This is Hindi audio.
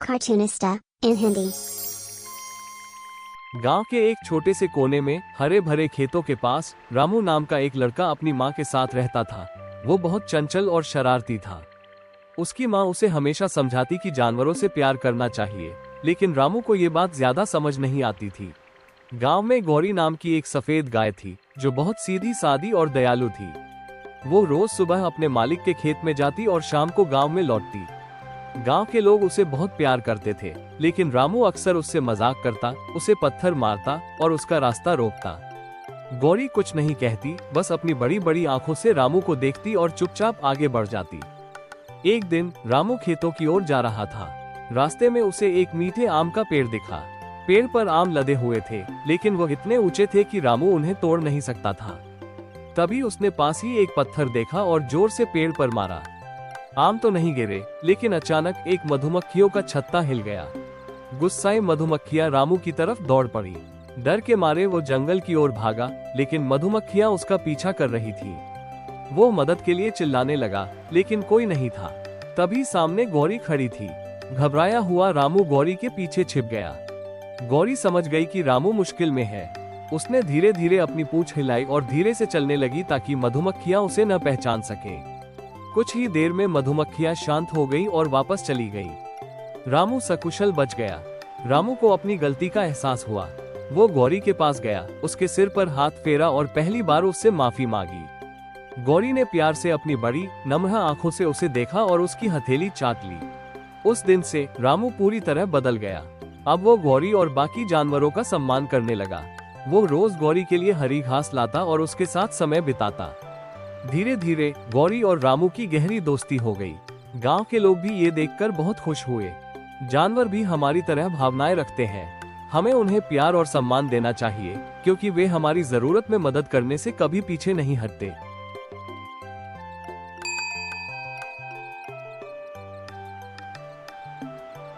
Cartoonista, in Hindi. गांव के एक छोटे से कोने में हरे भरे खेतों के पास रामू नाम का एक लड़का अपनी माँ के साथ रहता था। वो बहुत चंचल और शरारती था। उसकी माँ उसे हमेशा समझाती कि जानवरों से प्यार करना चाहिए, लेकिन रामू को ये बात ज्यादा समझ नहीं आती थी। गांव में गौरी नाम की एक सफेद गाय थी जो बहुत सीधी सादी और दयालु थी। वो रोज सुबह अपने मालिक के खेत में जाती और शाम को गांव में लौटती। गांव के लोग उसे बहुत प्यार करते थे, लेकिन रामू अक्सर उससे मजाक करता, उसे पत्थर मारता और उसका रास्ता रोकता। गौरी कुछ नहीं कहती, बस अपनी बड़ी बड़ी आंखों से रामू को देखती और चुपचाप आगे बढ़ जाती। एक दिन रामू खेतों की ओर जा रहा था। रास्ते में उसे एक मीठे आम का पेड़ दिखा। पेड़ पर आम लदे हुए थे, लेकिन वो इतने ऊंचे थे कि रामू उन्हें तोड़ नहीं सकता था। तभी उसने पास ही एक पत्थर देखा और जोर से पेड़ पर मारा। आम तो नहीं गिरे, लेकिन अचानक एक मधुमक्खियों का छत्ता हिल गया। गुस्साए मधुमक्खियां रामू की तरफ दौड़ पड़ी। डर के मारे वो जंगल की ओर भागा, लेकिन मधुमक्खियां उसका पीछा कर रही थी। वो मदद के लिए चिल्लाने लगा, लेकिन कोई नहीं था। तभी सामने गौरी खड़ी थी। घबराया हुआ रामू गौरी के पीछे छिप गया। गौरी समझ गई कि रामू मुश्किल में है। उसने धीरे धीरे अपनी पूंछ हिलाई और धीरे से चलने लगी ताकि मधुमक्खियां उसे न पहचान सकें। कुछ ही देर में मधुमक्खियां शांत हो गईं और वापस चली गईं। रामू सकुशल बच गया। रामू को अपनी गलती का एहसास हुआ। वो गौरी के पास गया, उसके सिर पर हाथ फेरा और पहली बार उससे माफी मांगी। गौरी ने प्यार से अपनी बड़ी नम्र आंखों से उसे देखा और उसकी हथेली चाट ली। उस दिन से रामू पूरी तरह बदल गया। अब वो गौरी और बाकी जानवरों का सम्मान करने लगा। वो रोज गौरी के लिए हरी घास लाता और उसके साथ समय बिताता। धीरे धीरे गौरी और रामू की गहरी दोस्ती हो गई। गांव के लोग भी ये देखकर बहुत खुश हुए। जानवर भी हमारी तरह भावनाएं रखते हैं। हमें उन्हें प्यार और सम्मान देना चाहिए, क्योंकि वे हमारी जरूरत में मदद करने से कभी पीछे नहीं हटते।